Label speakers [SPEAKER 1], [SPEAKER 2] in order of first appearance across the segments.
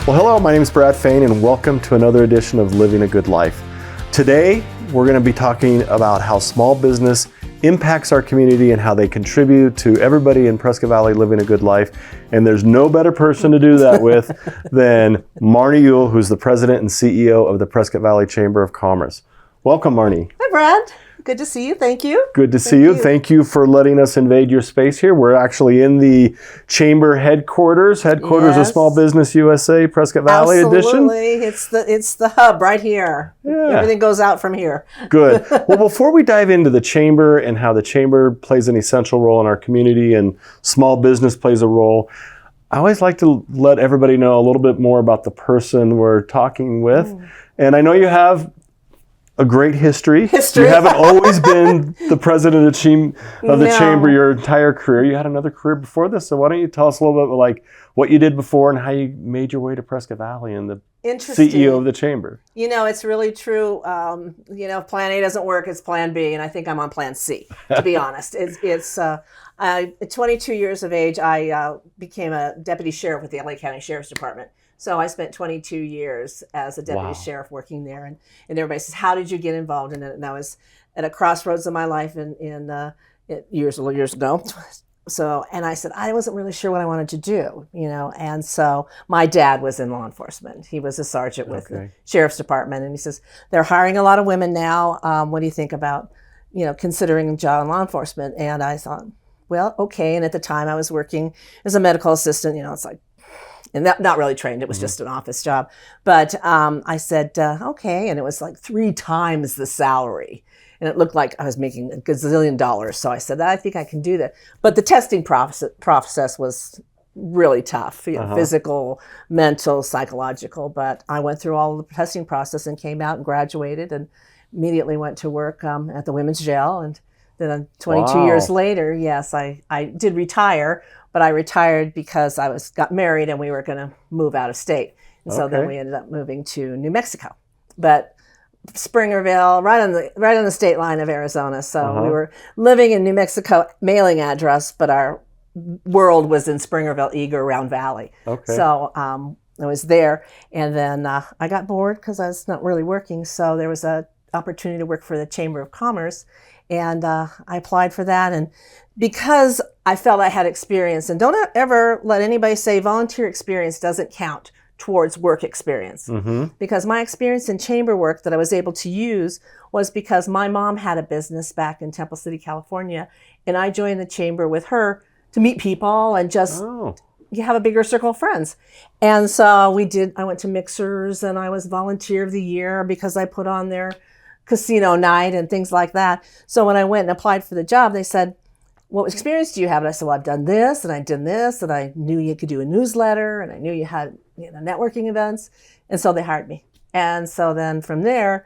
[SPEAKER 1] Well, hello, my name is Brad Fain, and welcome to another edition of Living a Good Life. Today, we're going to be talking about how small business impacts our community and how they contribute to everybody in Prescott Valley living a good life. And there's no better person to do that with than Marnie Uhl, who's the president and CEO of the Prescott Valley Chamber of Commerce. Welcome, Marnie.
[SPEAKER 2] Hi, Brad. Good to see you. Thank you.
[SPEAKER 1] Good to see you. Thank you for letting us invade your space here. We're actually in the Chamber headquarters
[SPEAKER 2] Yes.
[SPEAKER 1] of Small Business USA, Prescott Valley edition.
[SPEAKER 2] Absolutely. It's the hub right here.
[SPEAKER 1] Yeah.
[SPEAKER 2] Everything goes out from here.
[SPEAKER 1] Good. Well, before we dive into the Chamber and how the Chamber plays an essential role in our community and small business plays a role, I always like to let everybody know a little bit more about the person we're talking with. And I know you have a great history. You haven't always been the president of the Chamber your entire career. You had another career before this. So why don't you tell us a little bit like what you did before and how you made your way to Prescott Valley and the CEO of the Chamber.
[SPEAKER 2] You know, it's really true. If plan A doesn't work, it's plan B. And I think I'm on plan C, to be honest. At 22 years of age, I became a deputy sheriff with the LA County Sheriff's Department. So I spent 22 years as a deputy sheriff working there. And everybody says, how did you get involved in it? And I was at a crossroads in my life years ago. So, and I said, I wasn't really sure what I wanted to do, and so my dad was in law enforcement. He was a sergeant with the Sheriff's Department. And he says, they're hiring a lot of women now. What do you think about, considering a job in law enforcement? And I thought, well, okay. And at the time I was working as a medical assistant, it's like, and not really trained. It was just an office job. But I said, okay. And it was like 3 times the salary. And it looked like I was making a gazillion dollars. So I said, I think I can do that. But the testing process was really tough, physical, mental, psychological. But I went through all the testing process and came out and graduated and immediately went to work at the women's jail. And then 22 years later, yes, I did retire. But I retired because I got married and we were going to move out of state. And so then we ended up moving to New Mexico. But Springerville, right on the state line of Arizona. So we were living in New Mexico mailing address, but our world was in Springerville, Eager, Round Valley. Okay. So I was there. And then I got bored because I was not really working. So there was an opportunity to work for the Chamber of Commerce. And I applied for that. And because I felt I had experience, and don't ever let anybody say volunteer experience doesn't count towards work experience. Because my experience in chamber work that I was able to use was because my mom had a business back in Temple City, California. And I joined the chamber with her to meet people and just you have a bigger circle of friends. And so I went to Mixers and I was volunteer of the year because I put on their casino night and things like that. So when I went and applied for the job, they said, what experience do you have? And I said, well, I've done this and I did this and I knew you could do a newsletter and I knew you had networking events. And so they hired me. And so then from there,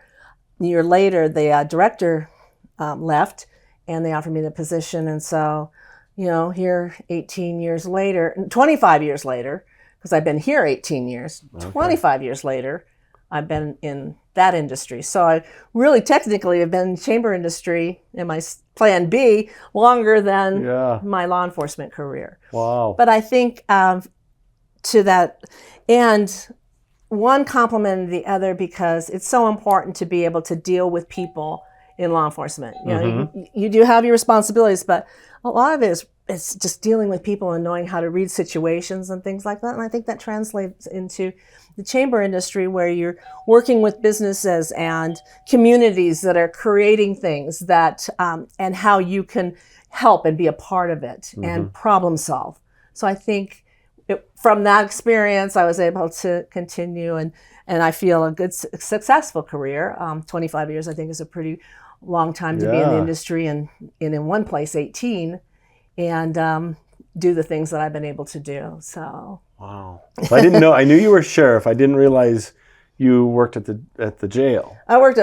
[SPEAKER 2] a year later, the director left and they offered me the position. And so, here 18 years later, 25 years later, because I've been here 18 years, 25 years later, I've been in that industry. So I really technically have been in chamber industry in my plan B longer than my law enforcement career. Wow. But I think to that end, one complemented the other because it's so important to be able to deal with people in law enforcement. You do have your responsibilities, but a lot of it it's just dealing with people and knowing how to read situations and things like that. And I think that translates into the chamber industry where you're working with businesses and communities that are creating things that, and how you can help and be a part of it and problem solve. So I think from that experience, I was able to continue and I feel a good, successful career. 25 years, I think, is a pretty long time to be in the industry and in one place, 18. And do the things that I've been able to do. So
[SPEAKER 1] wow, I didn't know. I knew you were sheriff. I didn't realize you worked at the jail.
[SPEAKER 2] I worked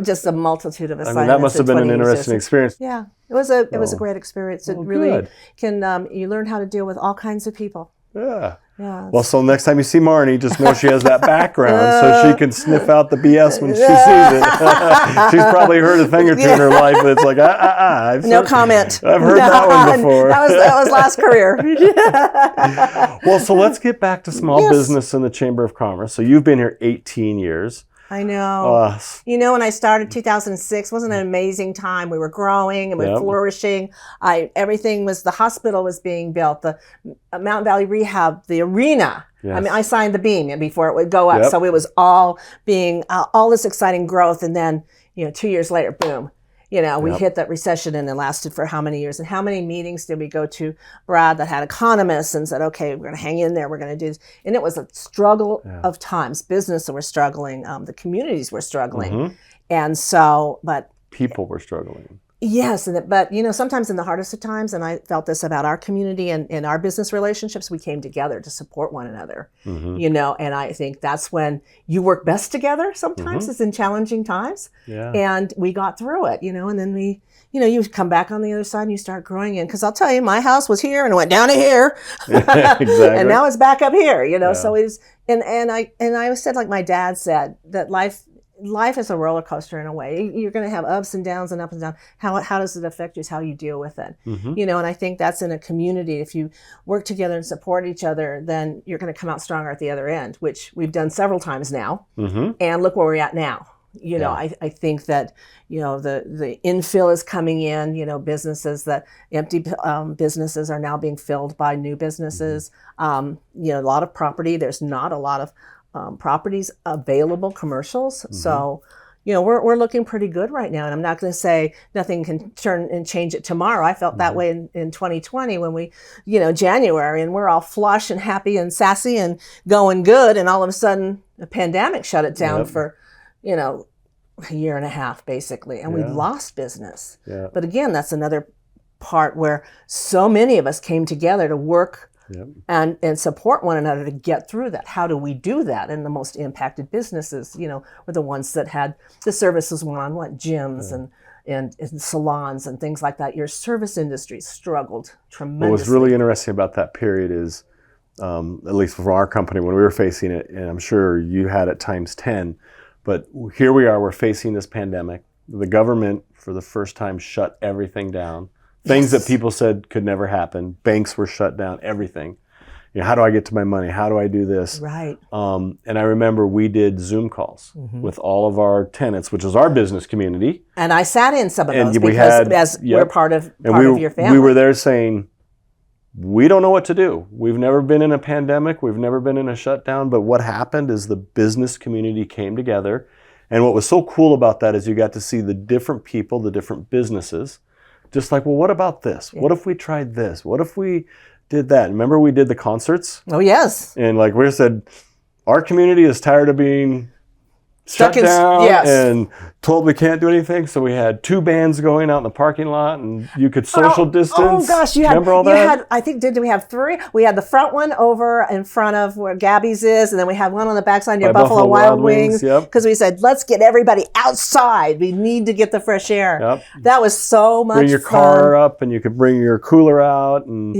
[SPEAKER 2] just a multitude of assignments.
[SPEAKER 1] That must have been an interesting experience.
[SPEAKER 2] Yeah, it was a great experience. It really can. You learn how to deal with all kinds of people.
[SPEAKER 1] Yeah.
[SPEAKER 2] Yeah.
[SPEAKER 1] Well, so next time you see Marnie, just know she has that background so she can sniff out the BS when she sees it. She's probably heard a thing or two in her life, but it's like,
[SPEAKER 2] no comment.
[SPEAKER 1] I've heard that one before.
[SPEAKER 2] That was last career.
[SPEAKER 1] Well, so let's get back to small business in the Chamber of Commerce. So you've been here 18 years.
[SPEAKER 2] I know. When I started 2006, wasn't an amazing time. We were growing and we were flourishing. The hospital was being built, the Mountain Valley Rehab, the arena. Yes. I mean, I signed the beam before it would go up. So it was all being, all this exciting growth. And then, 2 years later, boom. We hit that recession and it lasted for how many years? And how many meetings did we go to, Brad, that had economists and said, okay, we're going to hang in there. We're going to do this. And it was a struggle of times. Business were struggling. The communities were struggling. Mm-hmm. And so, but
[SPEAKER 1] people were struggling.
[SPEAKER 2] Yes, but sometimes in the hardest of times, and I felt this about our community and our business relationships, we came together to support one another. Mm-hmm. And I think that's when you work best together. Sometimes it's in challenging times, and we got through it. And then we, you come back on the other side and you start growing in. Because I'll tell you, my house was here and it went down to here, exactly, and now it's back up here. So it's and I said, like my dad said, that life is a roller coaster in a way. You're going to have ups and downs and up and down. How does it affect you is how you deal with it. Mm-hmm. And I think that's in a community. If you work together and support each other, then you're going to come out stronger at the other end, which we've done several times now. Mm-hmm. And look where we're at now. I think that, the infill is coming in, businesses that empty businesses are now being filled by new businesses. Mm-hmm. A lot of property. There's not a lot of properties available, commercials. Mm-hmm. So, we're looking pretty good right now. And I'm not going to say nothing can turn and change it tomorrow. I felt that way in 2020 when we, January, and we're all flush and happy and sassy and going good. And all of a sudden, the pandemic shut it down for, a year and a half, basically. And we lost business. Yeah. But again, that's another part where so many of us came together to work and support one another to get through that. How do we do that? And the most impacted businesses, were the ones that had the services one-on-one, gyms and salons and things like that. Your service industry struggled tremendously.
[SPEAKER 1] What was really interesting about that period is, at least for our company, when we were facing it, and I'm sure you had it times 10, but here we are, we're facing this pandemic. The government, for the first time, shut everything down. Things that people said could never happen. Banks were shut down, everything. How do I get to my money? How do I do this?
[SPEAKER 2] Right.
[SPEAKER 1] And I remember we did Zoom calls with all of our tenants, which is our business community.
[SPEAKER 2] And I sat in some of those because we're part of your family.
[SPEAKER 1] We were there saying, we don't know what to do. We've never been in a pandemic. We've never been in a shutdown. But what happened is the business community came together. And what was so cool about that is you got to see the different people, the different businesses. Just like, well, what about this? Yeah. What if we tried this? What if we did that? Remember we did the concerts?
[SPEAKER 2] Oh, yes.
[SPEAKER 1] And like we said, our community is tired of being shut down and told we can't do anything. So we had 2 bands going out in the parking lot and you could social distance.
[SPEAKER 2] Oh, gosh. Remember all that? Did we have 3? We had the front one over in front of where Gabby's is, and then we had one on the backside near Buffalo Wild Wings. Because we said, let's get everybody outside. We need to get the fresh air. Yep. That was so much fun.
[SPEAKER 1] Bring your car up and you could bring your cooler out. And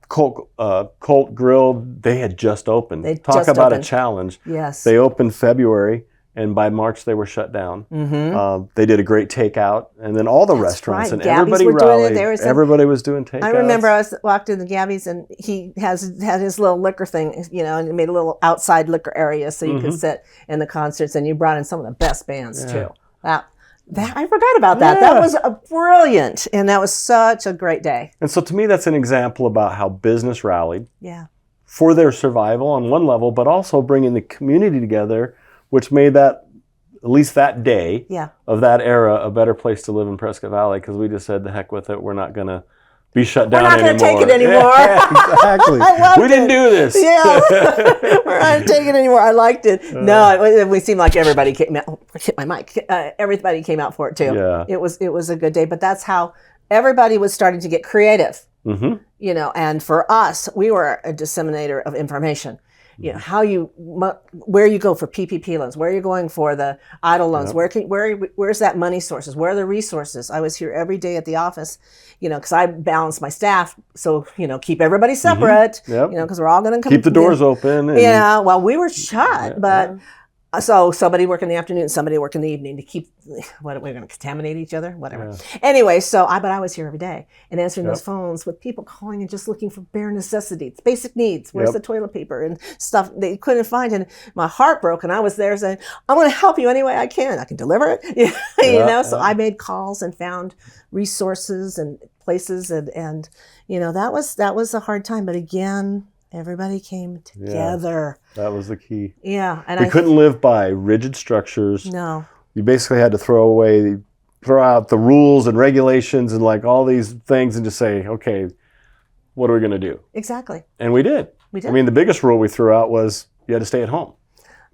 [SPEAKER 1] Colt Grill, they had just opened. Talk about a challenge.
[SPEAKER 2] Yes.
[SPEAKER 1] They opened February, and by March they were shut down. Mm-hmm. They did a great takeout, and then all the restaurants and everybody rallied. Everybody was doing takeouts.
[SPEAKER 2] I remember I walked in the Gabby's, and he had his little liquor thing, and he made a little outside liquor area so you could sit in the concerts, and you brought in some of the best bands too. I forgot about that. Yeah. That was brilliant, and that was such a great day.
[SPEAKER 1] And so to me, that's an example about how business rallied for their survival on one level, but also bringing the community together, which made that, at least that day of that era, a better place to live in Prescott Valley, because we just said, the heck with it, we're not going to be shut down anymore.
[SPEAKER 2] We're not going to take it anymore.
[SPEAKER 1] Exactly. We didn't do this.
[SPEAKER 2] Yeah. We're not going to take it anymore. I liked it. No, we seemed like everybody came out. Hit my mic. Everybody came out for it too.
[SPEAKER 1] Yeah.
[SPEAKER 2] It was a good day. But that's how everybody was starting to get creative. Mm-hmm. And for us, we were a disseminator of information. you know, where you go for PPP loans, where you're going for the idle loans, where's that money sources, where are the resources. I was here every day at the office, you know, because I balance my staff, so, you know, keep everybody separate, you know, because we're all going to come.
[SPEAKER 1] Keep the doors open. And,
[SPEAKER 2] yeah, well, we were shut, but so somebody work in the afternoon, somebody work in the evening to keep, what, we're going to contaminate each other, whatever. Yeah. Anyway, but I was here every day and answering those phones with people calling and just looking for bare necessities, basic needs. Where's the toilet paper and stuff they couldn't find? And my heart broke, and I was there saying, I'm going to help you any way I can. I can deliver it, you know? So I made calls and found resources and places, and you know, that was a hard time. But again, everybody came together.
[SPEAKER 1] Yeah, that was the key.
[SPEAKER 2] Yeah. And
[SPEAKER 1] we couldn't live by rigid structures.
[SPEAKER 2] No.
[SPEAKER 1] You basically had to throw out the rules and regulations and like all these things and just say, okay, what are we going to do?
[SPEAKER 2] Exactly.
[SPEAKER 1] And we did. I mean, the biggest rule we threw out was you had to stay at home.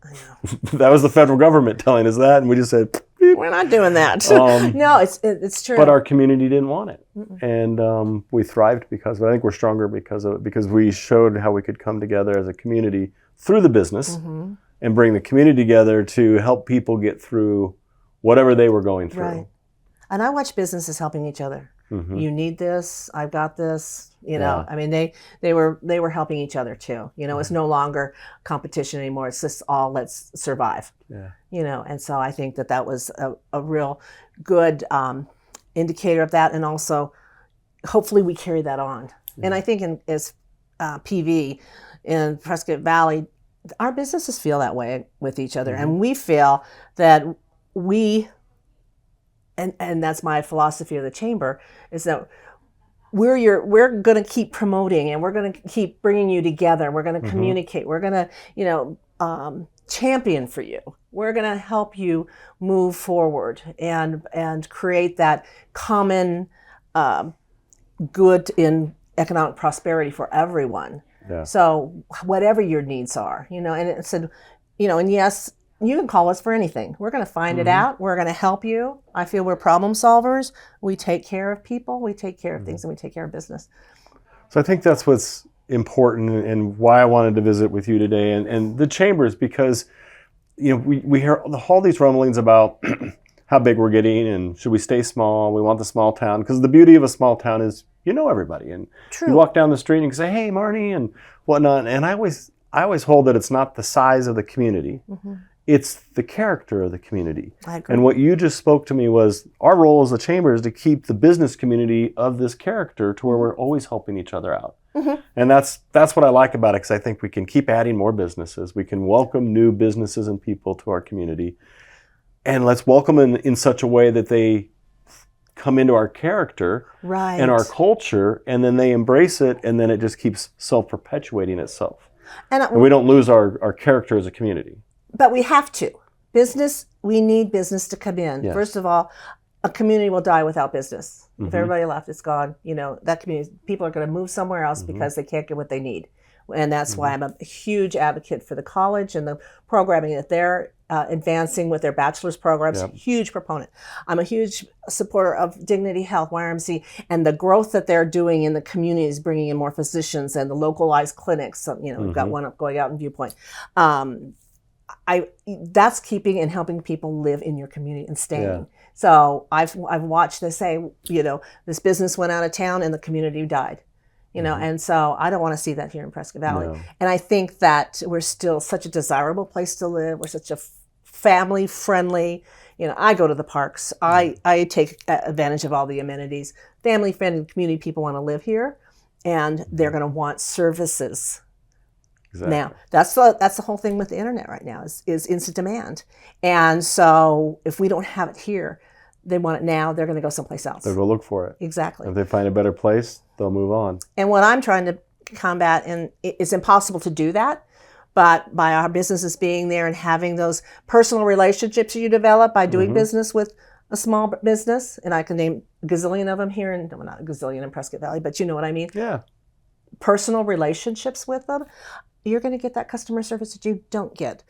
[SPEAKER 2] I know.
[SPEAKER 1] That was the federal government telling us that, and we just said, beep.
[SPEAKER 2] We're not doing that. No, it's true.
[SPEAKER 1] But our community didn't want it. And we thrived because of it. I think we're stronger because of it, because we showed how we could come together as a community through the business and bring the community together to help people get through whatever they were going through. Right.
[SPEAKER 2] And I watch businesses helping each other. You need this, I've got this, you know. I mean, they were helping each other too. You know, it's no longer competition anymore. It's just all let's survive. Yeah. You know, and so I think that was a real good indicator of that, and also hopefully we carry that on. And I think as PV in Prescott Valley, our businesses feel that way with each other, and we feel that and that's my philosophy of the chamber, is that we're going to keep promoting, and we're going to keep bringing you together. We're going to communicate. We're going to, you know, champion for you. We're going to help you move forward and create that common good in economic prosperity for everyone. Yeah. So whatever your needs are, you know, and it said, you know, and yes, you can call us for anything. We're going to find it out. We're going to help you. I feel we're problem solvers. We take care of people. We take care of things, and we take care of business.
[SPEAKER 1] So I think that's what's important, and why I wanted to visit with you today and the chambers, because, you know, we hear all these rumblings about how big we're getting and should we stay small. We want the small town, because the beauty of a small town is you know everybody, and you walk down the street and you can say, hey, Marnie, and whatnot. And I always hold that it's not the size of the community. It's the character of the community.
[SPEAKER 2] I agree.
[SPEAKER 1] And what you just spoke to me was our role as the chamber is to keep the business community of this character to where we're always helping each other out. And that's what I like about it, because I think we can keep adding more businesses. We can welcome new businesses and people to our community. And let's welcome them in such a way that they come into our character and our culture, and then they embrace it, and then it just keeps self-perpetuating itself. And we don't lose our character as a community.
[SPEAKER 2] But we have to. We need business to come in. Yes. First of all, a community will die without business. If everybody left, it's gone. You know, that community, people are going to move somewhere else because they can't get what they need. And that's why I'm a huge advocate for the college and the programming that they're advancing with their bachelor's programs. Huge proponent. I'm a huge supporter of Dignity Health, YRMC, and the growth that they're doing in the communities, bringing in more physicians and the localized clinics. So, you know, we've got one up going out in Viewpoint. That's keeping and helping people live in your community and staying. Yeah. So I've watched this say, you know, this business went out of town and the community died, you know, and so I don't want to see that here in Prescott Valley. No. And I think that we're still such a desirable place to live. We're such a family friendly, you know, I go to the parks. I take advantage of all the amenities. Family friendly community people want to live here, and they're going to want services. Exactly. Now, that's the whole thing with the internet right now is instant demand. And so if we don't have it here, they want it now, they're going to go someplace else.
[SPEAKER 1] They'll go look for it.
[SPEAKER 2] Exactly.
[SPEAKER 1] If they find a better place, they'll move on.
[SPEAKER 2] And what I'm trying to combat, and it's impossible to do that, but by our businesses being there and having those personal relationships you develop by doing business with a small business, and I can name a gazillion of them here, and well, not a gazillion in Prescott Valley, but you know what I mean? Yeah. Personal relationships with them, you're going to get that customer service that you don't get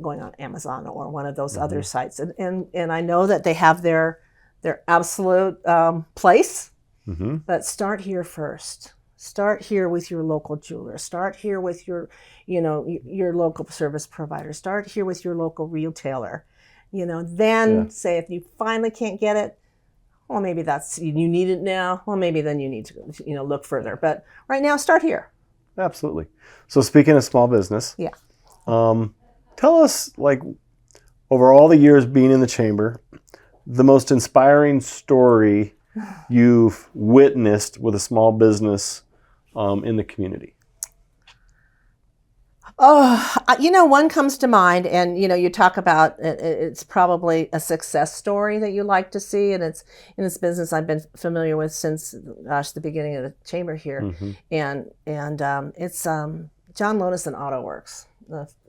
[SPEAKER 2] going on Amazon or one of those other sites. And I know that they have their absolute place, but start here first. Start here with your local jeweler. Start here with your, your local service provider. Start here with your local retailer. Then say if you finally can't get it, well, maybe that's you need it now. Well, maybe then you need to look further. But right now, start here.
[SPEAKER 1] Absolutely. So speaking of small business, tell us, like, over all the years being in the chamber, the most inspiring story you've witnessed with a small business in the community.
[SPEAKER 2] One comes to mind, and you talk about it's probably a success story that you like to see, and it's in this business I've been familiar with since the beginning of the chamber here, and it's John Lotus and Auto Works.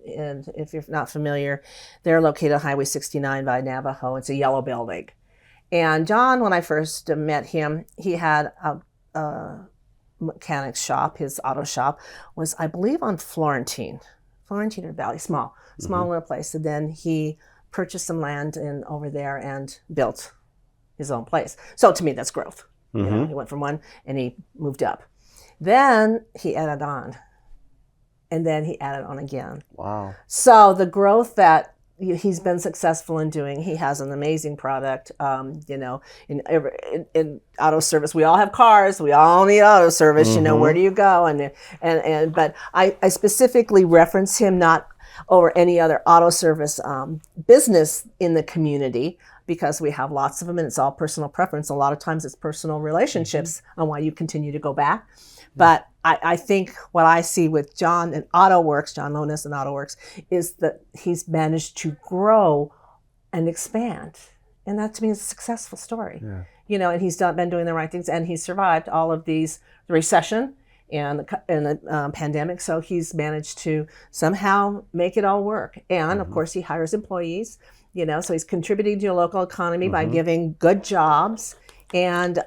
[SPEAKER 2] And if you're not familiar, they're located on Highway 69 by Navajo. It's a yellow building, and John, when I first met him, he had a mechanic shop. His auto shop was, I believe, on Florentine or Valley, small little place. And then he purchased some land over there and built his own place. So to me, that's growth. He went from one and he moved up. Then he added on, and then he added on again.
[SPEAKER 1] Wow!
[SPEAKER 2] So the growth that he's been successful in doing. He has an amazing product. In auto service, we all have cars. We all need auto service. Where do you go? But I specifically reference him not over any other auto service business in the community, because we have lots of them, and it's all personal preference. A lot of times it's personal relationships on why you continue to go back. But I think what I see with John and Auto Works, John Lotus and Auto Works, is that he's managed to grow and expand. And that to me is a successful story. Yeah. And he's been doing the right things, and he's survived all of the recession and the pandemic. So he's managed to somehow make it all work. And of course he hires employees, so he's contributing to your local economy by giving good jobs and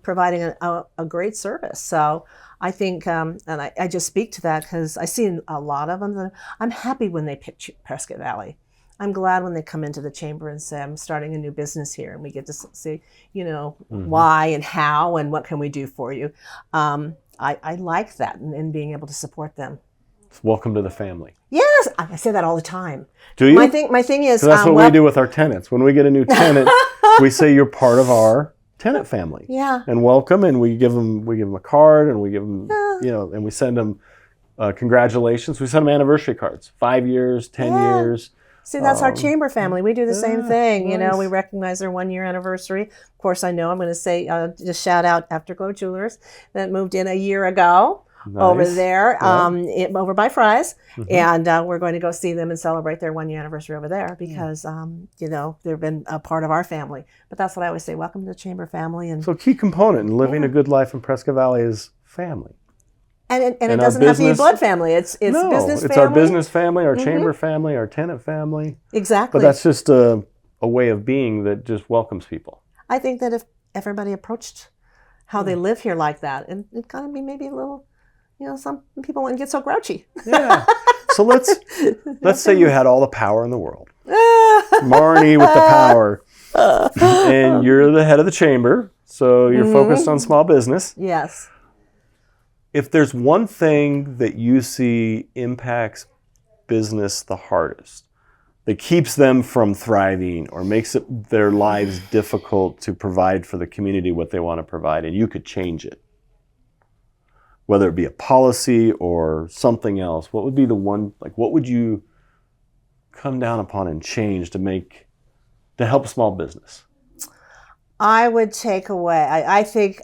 [SPEAKER 2] providing a great service. So I think, and I just speak to that because I see a lot of them. I'm happy when they pick Prescott Valley. I'm glad when they come into the chamber and say, I'm starting a new business here, and we get to see, why and how and what can we do for you. I like that and being able to support them.
[SPEAKER 1] Welcome to the family.
[SPEAKER 2] Yes, I say that all the time.
[SPEAKER 1] Do you?
[SPEAKER 2] My thing is,
[SPEAKER 1] that's what we do with our tenants. When we get a new tenant, we say you're part of our tenant family.
[SPEAKER 2] Yeah.
[SPEAKER 1] And welcome, and we give them a card, and we give them and we send them congratulations. We send them anniversary cards, 5 years, 10 years.
[SPEAKER 2] See, that's our chamber family. We do the same thing.
[SPEAKER 1] Nice.
[SPEAKER 2] We recognize their 1 year anniversary. Of course, I know I'm going to say just shout out Afterglow Jewelers that moved in a year ago. Nice. Over there, over by Fry's, and we're going to go see them and celebrate their 1 year anniversary over there because, they've been a part of our family. But that's what I always say: welcome to the chamber family. And
[SPEAKER 1] so, a key component in living a good life in Prescott Valley is family.
[SPEAKER 2] And it doesn't have to be blood family. It's business family.
[SPEAKER 1] It's our business family, our chamber family, our tenant family.
[SPEAKER 2] Exactly.
[SPEAKER 1] But that's just a way of being that just welcomes people.
[SPEAKER 2] I think that if everybody approached how they live here like that, and it kind of be maybe a little. Some people wouldn't get so grouchy. Yeah.
[SPEAKER 1] So let's say you had all the power in the world. Marnie with the power. And you're the head of the chamber, so you're focused on small business.
[SPEAKER 2] Yes.
[SPEAKER 1] If there's one thing that you see impacts business the hardest, that keeps them from thriving or makes their lives difficult to provide for the community what they want to provide, and you could change it, whether it be a policy or something else, what would be the one, what would you come down upon and change to help small business?
[SPEAKER 2] I would take away, I think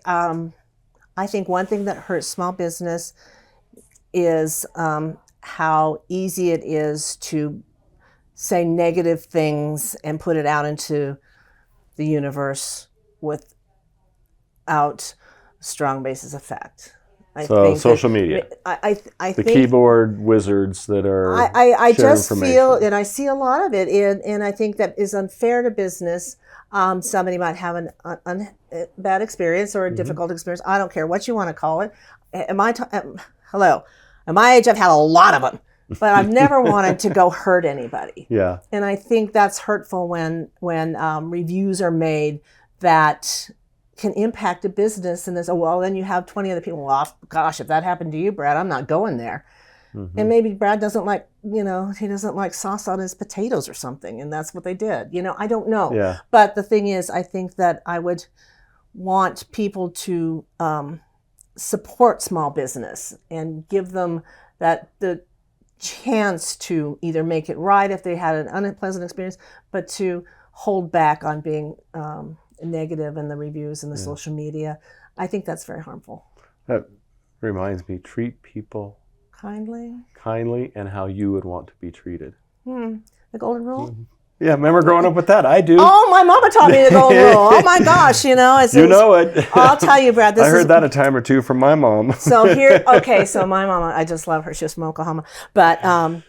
[SPEAKER 2] one thing that hurts small business is how easy it is to say negative things and put it out into the universe without strong basis of fact.
[SPEAKER 1] So social media.
[SPEAKER 2] I think
[SPEAKER 1] keyboard wizards that are
[SPEAKER 2] I just
[SPEAKER 1] information.
[SPEAKER 2] feel, and I see a lot of it, and I think that is unfair to business. Somebody might have a bad experience or a difficult experience. I don't care what you want to call it. Hello. At my age, I've had a lot of them, but I've never wanted to go hurt anybody.
[SPEAKER 1] Yeah.
[SPEAKER 2] And I think that's hurtful when reviews are made that can impact a business, and there's, oh, well, then you have 20 other people. Well, gosh, if that happened to you, Brad, I'm not going there. And maybe Brad doesn't like, he doesn't like sauce on his potatoes or something, and that's what they did. I don't know.
[SPEAKER 1] Yeah.
[SPEAKER 2] But the thing is, I think that I would want people to support small business and give them the chance to either make it right if they had an unpleasant experience, but to hold back on being negative in the reviews and the social media. I think that's very harmful.
[SPEAKER 1] That reminds me, treat people kindly and how you would want to be treated.
[SPEAKER 2] The golden rule?
[SPEAKER 1] Yeah, remember growing up with that? I do.
[SPEAKER 2] Oh, my mama taught me the golden rule. Oh my gosh,
[SPEAKER 1] You know it.
[SPEAKER 2] I'll tell you, Brad.
[SPEAKER 1] I heard that a time or two from my mom.
[SPEAKER 2] So my mama, I just love her. She's from Oklahoma. But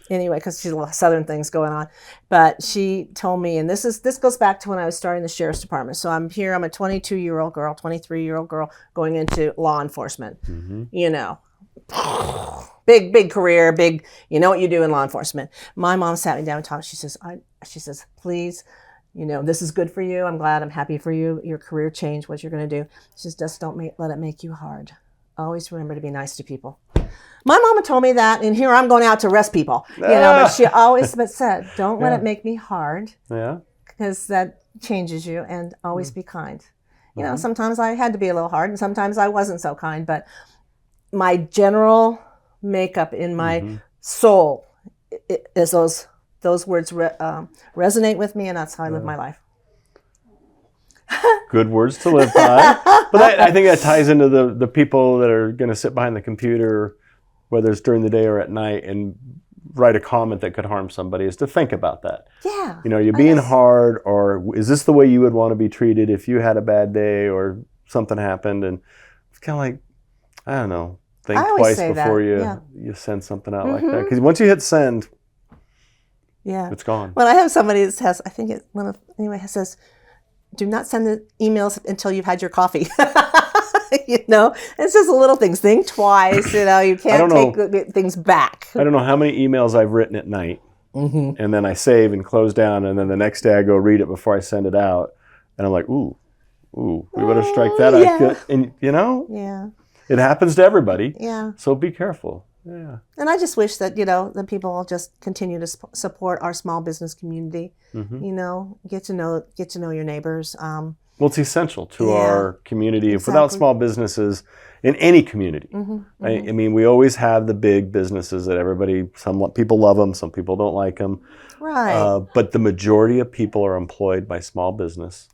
[SPEAKER 2] anyway, because she's a lot of Southern things going on. But she told me, and this goes back to when I was starting the sheriff's department. So I'm a 22-year-old girl, 23-year-old girl going into law enforcement. Big career, you know what you do in law enforcement. My mom sat me down and talked. She says, please, this is good for you. I'm glad. I'm happy for you. Your career change, what you're going to do. She says, just don't let it make you hard. Always remember to be nice to people. My mama told me that, and here I'm going out to arrest people. But she always said, don't let it make me hard. Yeah. Because that changes you, and always be kind. Sometimes I had to be a little hard, and sometimes I wasn't so kind, but my general makeup in my soul is those words resonate with me, and that's how I live my life.
[SPEAKER 1] Good words to live by. But I think that ties into the people that are going to sit behind the computer, whether it's during the day or at night, and write a comment that could harm somebody, is to think about that.
[SPEAKER 2] Yeah.
[SPEAKER 1] You're being hard, or is this the way you would want to be treated if you had a bad day or something happened? And it's kind of like, I don't know, think twice before you send something out like that. Because once you hit send, it's gone.
[SPEAKER 2] Well, I have somebody that says, I think it says, do not send the emails until you've had your coffee. It's just a little things. Think twice. You can't take things back.
[SPEAKER 1] I don't know how many emails I've written at night, and then I save and close down, and then the next day I go read it before I send it out, and I'm like, ooh, we better strike that out. And
[SPEAKER 2] Yeah.
[SPEAKER 1] It happens to everybody.
[SPEAKER 2] Yeah.
[SPEAKER 1] So be careful. Yeah.
[SPEAKER 2] And I just wish that, the people will just continue to support our small business community. Get to know your neighbors.
[SPEAKER 1] Well, it's essential to our community. Exactly. Without small businesses in any community, I mean, we always have the big businesses that some people love them, some people don't like them.
[SPEAKER 2] Right.
[SPEAKER 1] But the majority of people are employed by small business.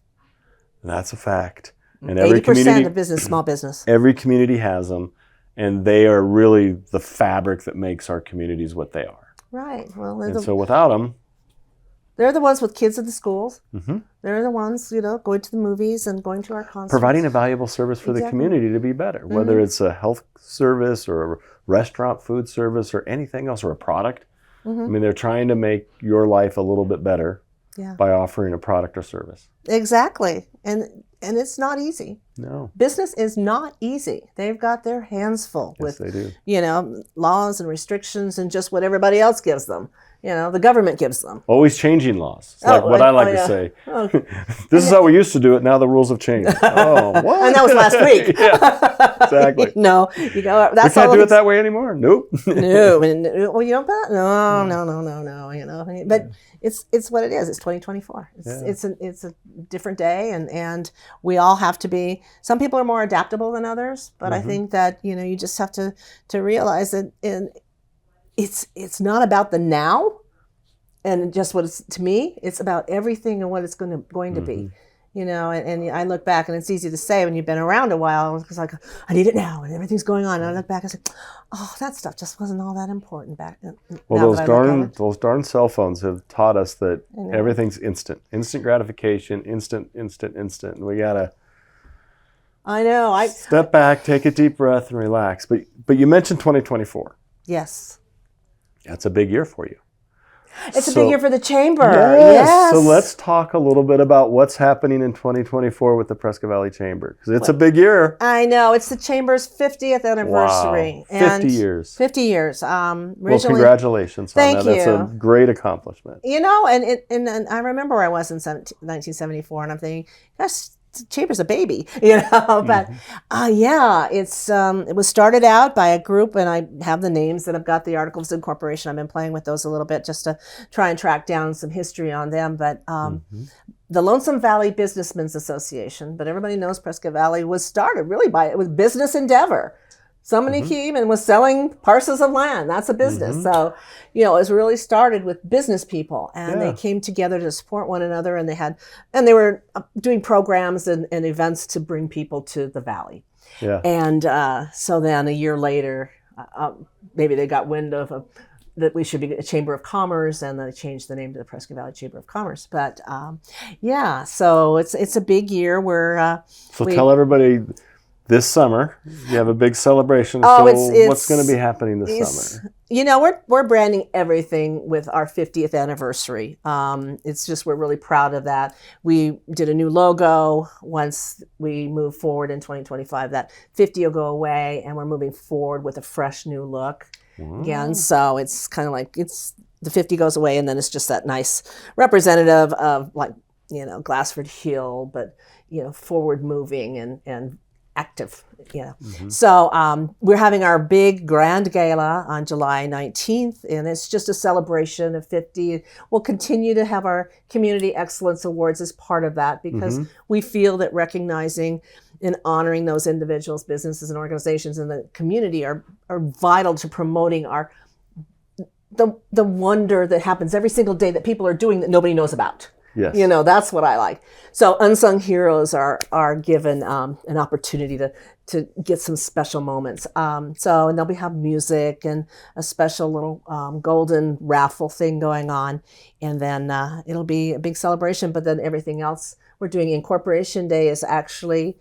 [SPEAKER 1] And that's a fact. And
[SPEAKER 2] 80% of business, small business.
[SPEAKER 1] Every community has them, and they are really the fabric that makes our communities what they are.
[SPEAKER 2] Right. Well,
[SPEAKER 1] so without them,
[SPEAKER 2] they're the ones with kids at the schools. They're the ones, going to the movies and going to our concerts.
[SPEAKER 1] Providing a valuable service for the community to be better, whether it's a health service or a restaurant food service or anything else, or a product. I mean, they're trying to make your life a little bit better by offering a product or service.
[SPEAKER 2] Exactly. And it's not easy.
[SPEAKER 1] No.
[SPEAKER 2] Business is not easy. They've got their hands full with,
[SPEAKER 1] they do.
[SPEAKER 2] Laws and restrictions and just what everybody else gives them. The government gives them.
[SPEAKER 1] Always changing laws. It's like what I like to say. Oh. This is how we used to do it. Now the rules have changed. Oh, what?
[SPEAKER 2] And that was last week.
[SPEAKER 1] Yeah, exactly.
[SPEAKER 2] No,
[SPEAKER 1] we can't do it that way anymore. Nope.
[SPEAKER 2] No. Well, you don't. No. But it's what it is. It's 2024. It's a different day, and we all have to be. Some people are more adaptable than others, but I think that you just have to realize that it's not about the now, and just what it's to me. It's about everything and what it's going to be. And I look back, and it's easy to say when you've been around a while, because like, I need it now, and everything's going on. And I look back and say, oh, that stuff just wasn't all that important back then.
[SPEAKER 1] Well, those darn cell phones have taught us that everything's instant gratification, instant, and we gotta.
[SPEAKER 2] I know.
[SPEAKER 1] Step back, take a deep breath, and relax. But you mentioned 2024.
[SPEAKER 2] Yes.
[SPEAKER 1] That's a big year for you.
[SPEAKER 2] It's a big year for the chamber.
[SPEAKER 1] Yes. So let's talk a little bit about what's happening in 2024 with the Prescott Valley Chamber, because it's a big year.
[SPEAKER 2] I know. It's the Chamber's 50th anniversary.
[SPEAKER 1] Wow. 50 years.
[SPEAKER 2] 50 years.
[SPEAKER 1] Well, congratulations on that. That's a great accomplishment.
[SPEAKER 2] And I remember where I was in 1974, and I'm thinking, gosh, chamber's a baby, but yeah, it was started out by a group, and I have the names that I've got the articles of incorporation. I've been playing with those a little bit just to try and track down some history on them, but the Lonesome Valley Businessmen's Association, but everybody knows Prescott Valley was started really it was business endeavor. Somebody came and was selling parcels of land. That's a business. So, it was really started with business people, and they came together to support one another, and they were doing programs and events to bring people to the valley.
[SPEAKER 1] Yeah.
[SPEAKER 2] And so then a year later, maybe they got wind of that we should be a Chamber of Commerce, and they changed the name to the Prescott Valley Chamber of Commerce. But so it's a big year where
[SPEAKER 1] tell everybody. This summer, you have a big celebration. What's going to be happening this summer?
[SPEAKER 2] We're branding everything with our 50th anniversary. It's just we're really proud of that. We did a new logo once we move forward in 2025. That 50 will go away, and we're moving forward with a fresh new look again. So it's kind of like the 50 goes away, and then it's just that nice representative of Glassford Hill, but forward moving and active, So we're having our big grand gala on July 19th, and it's just a celebration of 50. We'll continue to have our Community Excellence Awards as part of that, because we feel that recognizing and honoring those individuals, businesses, and organizations in the community are vital to promoting the wonder that happens every single day that people are doing that nobody knows about.
[SPEAKER 1] Yes.
[SPEAKER 2] That's what I like. So unsung heroes are given an opportunity to get some special moments. And they'll have music and a special little golden raffle thing going on. And then it'll be a big celebration. But then everything else we're doing, Incorporation Day is actually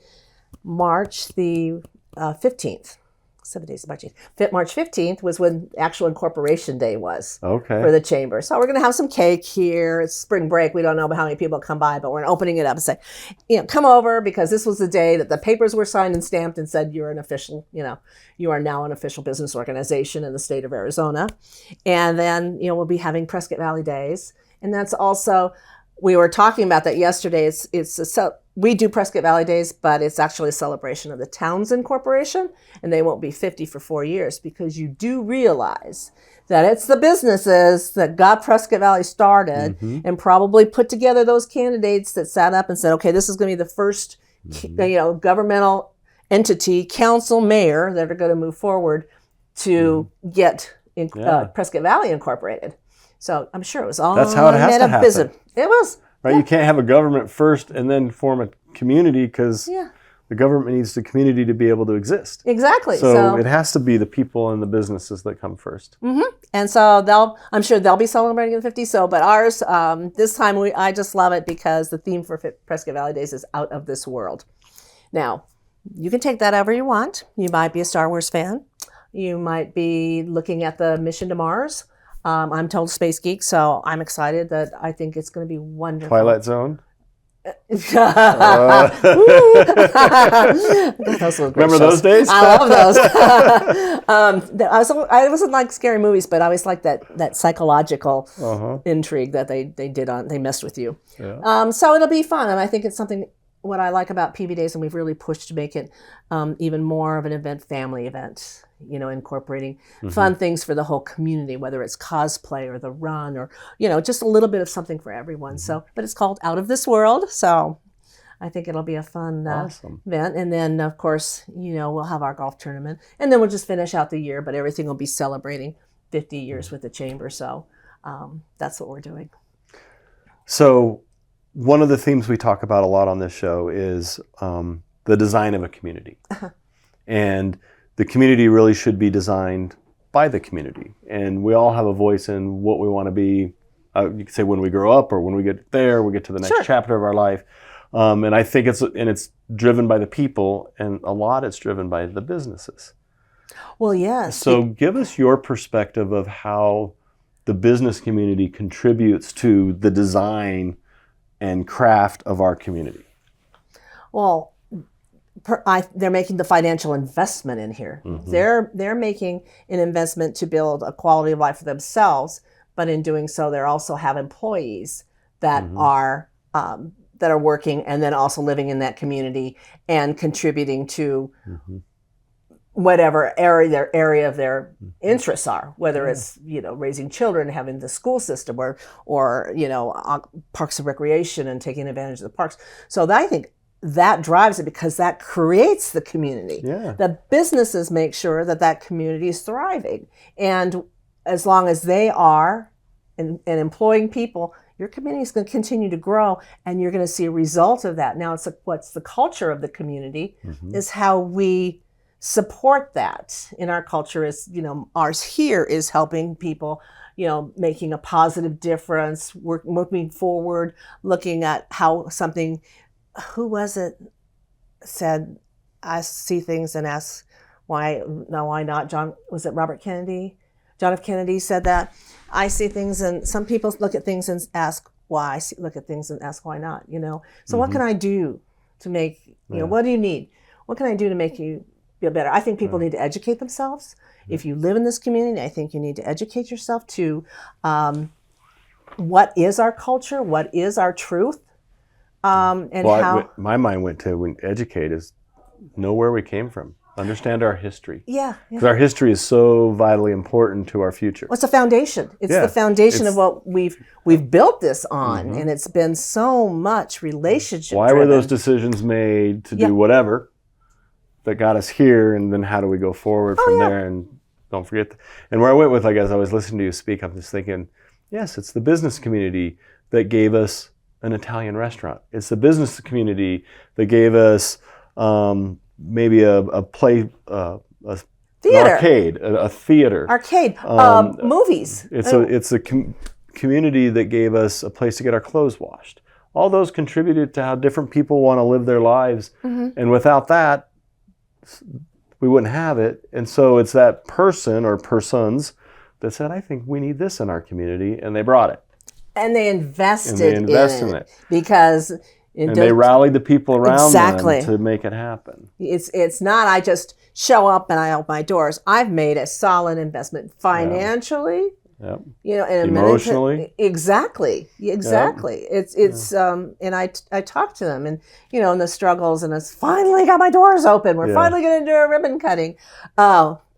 [SPEAKER 2] March the 15th. 7 days of March 15th. March 15th was when actual Incorporation Day was for the chamber. So we're going to have some cake here. It's spring break. We don't know how many people come by, but we're opening it up and say, come over, because this was the day that the papers were signed and stamped and said you're an official, you are now an official business organization in the state of Arizona. And then, we'll be having Prescott Valley Days. And that's also, we were talking about that yesterday. We do Prescott Valley Days, but it's actually a celebration of the town's incorporation, and they won't be 50 for 4 years, because you do realize that it's the businesses that got Prescott Valley started and probably put together those candidates that sat up and said, okay, this is going to be the first governmental entity, council, mayor that are going to move forward to get Prescott Valley incorporated. So I'm sure it was all
[SPEAKER 1] that's how it has to happen.
[SPEAKER 2] It was.
[SPEAKER 1] Right, you can't have a government first and then form a community, because the government needs the community to be able to exist.
[SPEAKER 2] Exactly.
[SPEAKER 1] So it has to be the people and the businesses that come first.
[SPEAKER 2] And so I'm sure they'll be celebrating the 50. So, but ours this time I just love it, because the theme for Prescott Valley Days is out of this world. Now, you can take that however you want. You might be a Star Wars fan. You might be looking at the mission to Mars. I'm total space geek, so I'm excited that I think it's going to be wonderful.
[SPEAKER 1] Twilight Zone? Remember those days?
[SPEAKER 2] I love those. I wasn't like scary movies, but I always liked that psychological intrigue that they did they messed with you. Yeah. So it'll be fun, and I think it's something. What I like about PV Days, and we've really pushed to make it even more of an family event, incorporating fun things for the whole community, whether it's cosplay or the run or, just a little bit of something for everyone. So, but it's called Out of This World. So I think it'll be a fun event. And then, of course, we'll have our golf tournament, and then we'll just finish out the year, but everything will be celebrating 50 years with the chamber. So that's what we're doing.
[SPEAKER 1] So one of the themes we talk about a lot on this show is the design of a community. And the community really should be designed by the community. And we all have a voice in what we want to be, you could say when we grow up, or when we get there, we get to the next chapter of our life. And I think it's driven by the people, and a lot it's driven by the businesses.
[SPEAKER 2] Well, yes.
[SPEAKER 1] So give us your perspective of how the business community contributes to the design and craft of our community.
[SPEAKER 2] Well, they're making the financial investment in here. They're making an investment to build a quality of life for themselves, but in doing so, they also have employees that are that are working and then also living in that community and contributing to whatever area of their interests are, whether it's, raising children, having the school system or parks and recreation and taking advantage of the parks. So I think that drives it because that creates the community.
[SPEAKER 1] Yeah.
[SPEAKER 2] The businesses make sure that community is thriving. And as long as they are and employing people, your community is going to continue to grow and you're going to see a result of that. Now, what's the culture of the community is how we support that. In our culture is, ours here is helping people, making a positive difference, moving forward, looking at how something, who was it said, I see things and ask why not? Was it Robert Kennedy? John F. Kennedy said that. I see things and some people look at things and ask why. Look at things and ask why not, So what can I do to make, what do you need? What can I do to make you feel better? I think people need to educate themselves. If you live in this community, I think you need to educate yourself to what is our culture, what is our truth, how.
[SPEAKER 1] My mind went to when educate is know where we came from. Understand our history.
[SPEAKER 2] Yeah.
[SPEAKER 1] Because our history is so vitally important to our future.
[SPEAKER 2] Well, it's a foundation. It's the foundation of what we've built this on, and it's been so much relationship.
[SPEAKER 1] Why were those decisions made to do whatever that got us here, and then how do we go forward from there? And don't forget. And where I went with, as I was listening to you speak, I'm just thinking, yes, it's the business community that gave us an Italian restaurant. It's the business community that gave us maybe a play,
[SPEAKER 2] theater,
[SPEAKER 1] a theater,
[SPEAKER 2] movies.
[SPEAKER 1] It's a community that gave us a place to get our clothes washed. All those contributed to how different people want to live their lives, and without that, we wouldn't have it. And so it's that person or persons that said, I think we need this in our community, and they brought it.
[SPEAKER 2] And they invested in it. Because
[SPEAKER 1] and they rallied the people around them to make it happen.
[SPEAKER 2] It's not I just show up and I open my doors. I've made a solid investment financially, and
[SPEAKER 1] emotionally.
[SPEAKER 2] Exactly. It's and I talk to them and and the struggles, and it's finally got my doors open. We're finally going to do a ribbon cutting.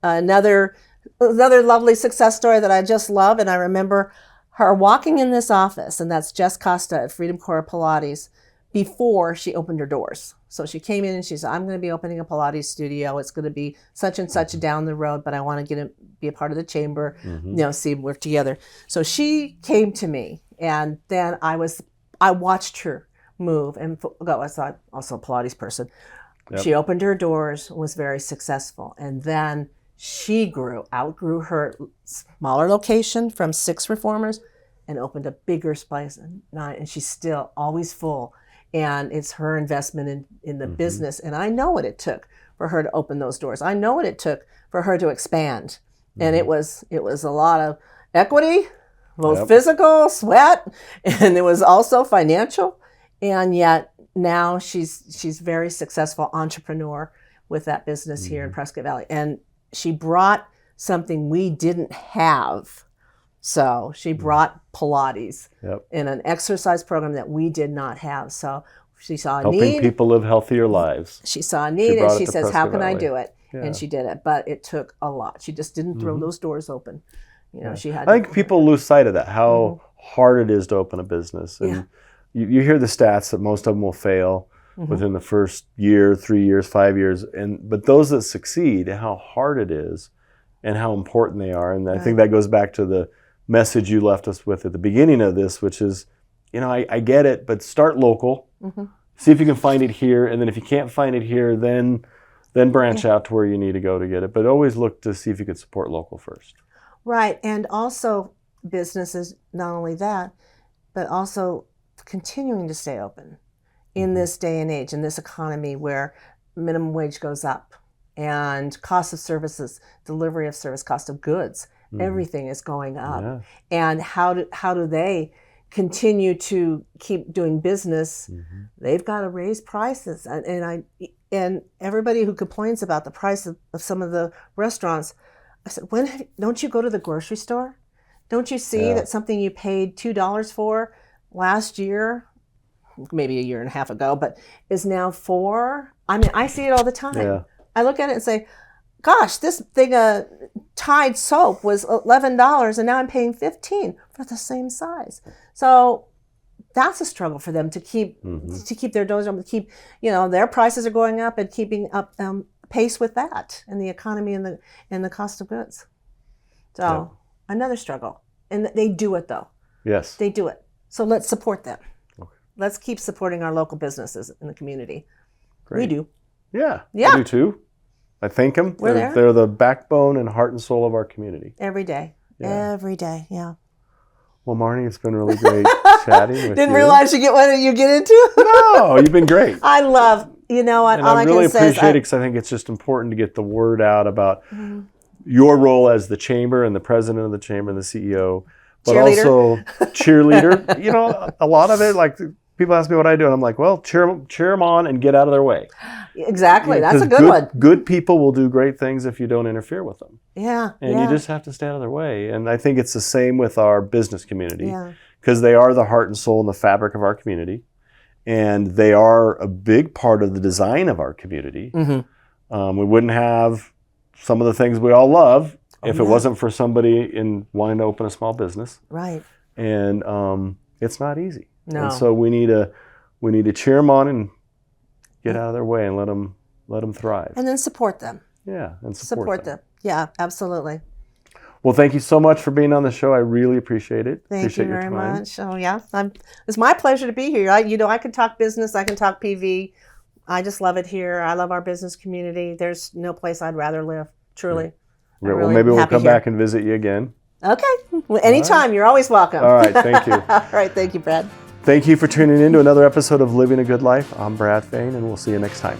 [SPEAKER 2] Another lovely success story that I just love, and I remember her walking in this office, and that's Jess Costa at Freedom Core Pilates, before she opened her doors. So she came in and she said, I'm going to be opening a Pilates studio. It's going to be such and such down the road, but I want to be a part of the chamber, work together. So she came to me, and then I watched her move and go. I thought, also a Pilates person. Yep. She opened her doors, was very successful. And then she outgrew her smaller location from 6 reformers and opened a bigger space, and she's still always full. And it's her investment in the business. And I know what it took for her to open those doors. I know what it took for her to expand. And it was a lot of equity, both physical, sweat, and it was also financial. And yet now she's very successful entrepreneur with that business here in Prescott Valley. And she brought something we didn't have. So she brought Pilates in an exercise program that we did not have. So she saw a need.
[SPEAKER 1] Helping people live healthier lives.
[SPEAKER 2] She saw a need and she says, how can I do it? Yeah. And she did it. But it took a lot. She just didn't throw those doors open. She had.
[SPEAKER 1] I think people lose sight of that, how hard it is to open a business. And you hear the stats that most of them will fail within the first year, 3 years, 5 years. But those that succeed, how hard it is and how important they are. And I think that goes back to the message you left us with at the beginning of this, which is, I get it, but start local. See if you can find it here, and then if you can't find it here, then branch out to where you need to go to get it. But always look to see if you could support local first.
[SPEAKER 2] Right, and also businesses, not only that, but also continuing to stay open in this day and age, in this economy where minimum wage goes up and cost of services, delivery of service, cost of goods, everything is going up. Yeah. And how do they continue to keep doing business? They've got to raise prices. And everybody who complains about the price of some of the restaurants, I said, don't you go to the grocery store? Don't you see that something you paid $2 for last year maybe a year and a half ago, but is now 4. I mean, I see it all the time.
[SPEAKER 1] Yeah.
[SPEAKER 2] I look at it and say, gosh, this thing of Tide soap was $11 and now I'm paying $15 for the same size. So that's a struggle for them to keep their doors open, to keep, their prices are going up and keeping up pace with that and the economy and the cost of goods. So another struggle. And they do it though.
[SPEAKER 1] Yes.
[SPEAKER 2] They do it. So let's support them.
[SPEAKER 1] Okay.
[SPEAKER 2] Let's keep supporting our local businesses in the community.
[SPEAKER 1] Great.
[SPEAKER 2] We do.
[SPEAKER 1] Yeah.
[SPEAKER 2] Yeah.
[SPEAKER 1] I do too. I thank them.
[SPEAKER 2] We're there.
[SPEAKER 1] They're the backbone and heart and soul of our community.
[SPEAKER 2] Every day.
[SPEAKER 1] Yeah.
[SPEAKER 2] Every day. Yeah.
[SPEAKER 1] Well, Marnie, it's been really great chatting with you.
[SPEAKER 2] Didn't realize you get what you get into.
[SPEAKER 1] No, you've been great.
[SPEAKER 2] I love, what
[SPEAKER 1] And
[SPEAKER 2] all
[SPEAKER 1] I
[SPEAKER 2] I
[SPEAKER 1] really
[SPEAKER 2] can say
[SPEAKER 1] appreciate
[SPEAKER 2] is
[SPEAKER 1] it because I think it's just important to get the word out about your role as the chamber and the president of the chamber and the CEO, but
[SPEAKER 2] Cheerleader.
[SPEAKER 1] also cheerleader. A lot of it, like people ask me what I do, and I'm like, well, cheer them on and get out of their way.
[SPEAKER 2] Exactly. That's a
[SPEAKER 1] 'Cause
[SPEAKER 2] good one.
[SPEAKER 1] Good people will do great things if you don't interfere with them.
[SPEAKER 2] Yeah.
[SPEAKER 1] And you just have to stay out of their way. And I think it's the same with our business community because they are the heart and soul and the fabric of our community. And they are a big part of the design of our community.
[SPEAKER 2] Mm-hmm.
[SPEAKER 1] We wouldn't have some of the things we all love if it wasn't for somebody in wanting to open a small business.
[SPEAKER 2] Right.
[SPEAKER 1] And it's not easy.
[SPEAKER 2] No.
[SPEAKER 1] And so we need to cheer them on and get out of their way and let them thrive.
[SPEAKER 2] And then support them.
[SPEAKER 1] Yeah, and support them.
[SPEAKER 2] Yeah, absolutely.
[SPEAKER 1] Well, thank you so much for being on the show. I really appreciate it.
[SPEAKER 2] Thank
[SPEAKER 1] appreciate
[SPEAKER 2] you
[SPEAKER 1] your
[SPEAKER 2] very
[SPEAKER 1] time.
[SPEAKER 2] much. Oh yeah, it's my pleasure to be here. I can talk business. I can talk PV. I just love it here. I love our business community. There's no place I'd rather live. Truly.
[SPEAKER 1] Great.
[SPEAKER 2] Really
[SPEAKER 1] well, maybe we'll
[SPEAKER 2] happy
[SPEAKER 1] come
[SPEAKER 2] here.
[SPEAKER 1] back and visit you again.
[SPEAKER 2] Okay. Well, anytime. You're always welcome.
[SPEAKER 1] All right. Thank you.
[SPEAKER 2] All right. Thank you, Brad.
[SPEAKER 1] Thank you for tuning in to another episode of Living a Good Life. I'm Brad Fain, and we'll see you next time.